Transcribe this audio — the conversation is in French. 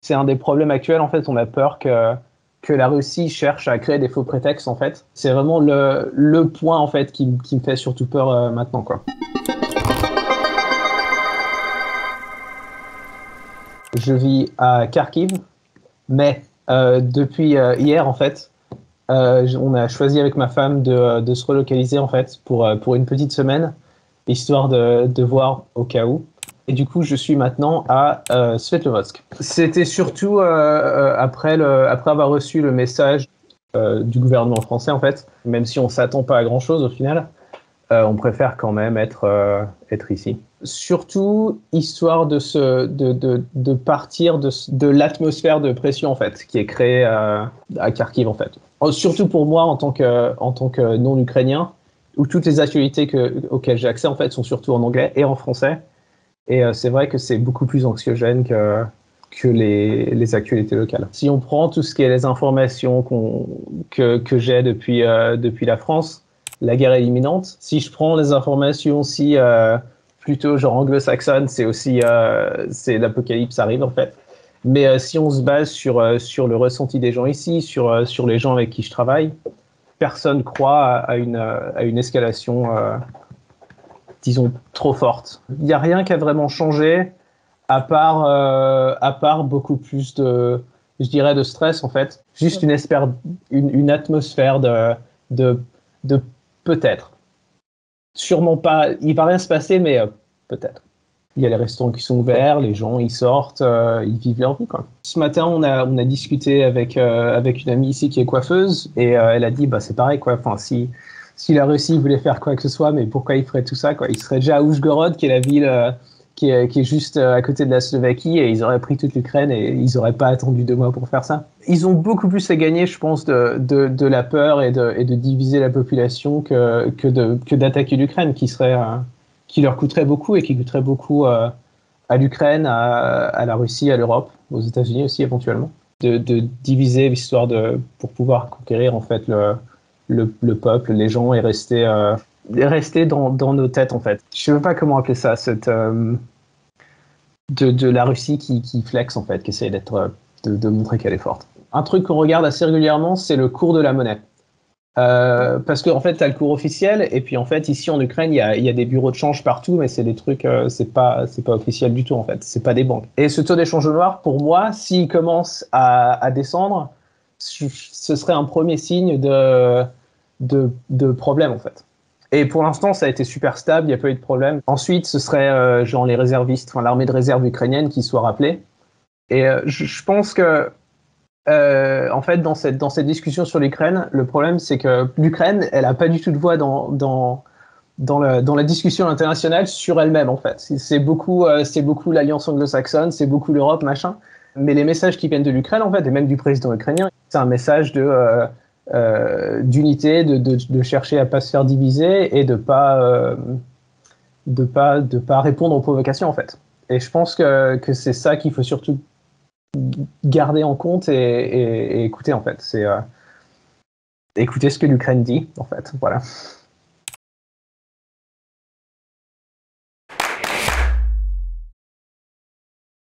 C'est un des problèmes actuels, en fait. On a peur que la Russie cherche à créer des faux prétextes, en fait. C'est vraiment le point, en fait, qui me fait surtout peur maintenant, quoi. Je vis à Kharkiv, mais depuis hier, en fait, on a choisi avec ma femme de se relocaliser, en fait, pour une petite semaine, histoire de voir au cas où. Et du coup, je suis maintenant à Svetlovodsk. C'était surtout après avoir reçu le message du gouvernement français, en fait, même si on ne s'attend pas à grand-chose au final, on préfère quand même être ici. Surtout, histoire de partir de l'atmosphère de pression, en fait, qui est créée à Kharkiv, en fait. Surtout pour moi, en tant que non-ukrainien, où toutes les actualités auxquelles j'ai accès, en fait, sont surtout en anglais et en français. Et c'est vrai que c'est beaucoup plus anxiogène que les actualités locales. Si on prend tout ce qui est les informations que j'ai depuis la France, la guerre est imminente. Si je prends les informations aussi plutôt genre anglo-saxonnes, c'est l'apocalypse arrive en fait. Mais si on se base sur le ressenti des gens ici, sur les gens avec qui je travaille, personne croit à une escalation disons, trop forte. Il n'y a rien qui a vraiment changé, à part beaucoup plus je dirais, de stress, en fait. Juste une atmosphère de, de peut-être. Sûrement pas, il va rien se passer, mais peut-être. Il y a les restaurants qui sont ouverts, les gens, ils sortent, ils vivent leur vie, quoi. Ce matin, on a discuté avec une amie ici qui est coiffeuse, et elle a dit, bah, c'est pareil, quoi. Enfin, si la Russie voulait faire quoi que ce soit, mais pourquoi ils feraient tout ça, quoi? Ils seraient déjà à Oujgorod, qui est la ville qui est juste à côté de la Slovaquie, et ils auraient pris toute l'Ukraine, et ils n'auraient pas attendu 2 mois pour faire ça. Ils ont beaucoup plus à gagner, je pense, de la peur et de diviser la population que d'attaquer l'Ukraine, qui leur coûterait beaucoup et qui coûterait beaucoup à l'Ukraine, à la Russie, à l'Europe, aux États-Unis aussi éventuellement, de diviser l'histoire pour pouvoir conquérir en fait le peuple, les gens et rester dans nos têtes en fait. Je sais même pas comment appeler ça, de la Russie qui flex en fait, qui essaie de montrer qu'elle est forte. Un truc qu'on regarde assez régulièrement, c'est le cours de la monnaie. Parce qu'en fait, tu as le cours officiel, et puis en fait, ici en Ukraine, il y a des bureaux de change partout, mais c'est des trucs, c'est pas officiel du tout en fait, c'est pas des banques. Et ce taux d'échange noir, pour moi, s'il commence à descendre, ce serait un premier signe de problème en fait. Et pour l'instant, ça a été super stable, il n'y a pas eu de problème. Ensuite, ce serait genre les réservistes, enfin l'armée de réserve ukrainienne qui soit rappelée. Et je pense que en fait, dans cette discussion sur l'Ukraine, le problème, c'est que l'Ukraine, elle n'a pas du tout de voix dans la discussion internationale sur elle-même, en fait. C'est beaucoup l'alliance anglo-saxonne, c'est beaucoup l'Europe, machin. Mais les messages qui viennent de l'Ukraine, en fait, et même du président ukrainien, c'est un message d'unité, de chercher à pas se faire diviser et de pas répondre aux provocations, en fait. Et je pense que c'est ça qu'il faut surtout garder en compte et écouter en fait. C'est écouter ce que l'Ukraine dit en fait. Voilà.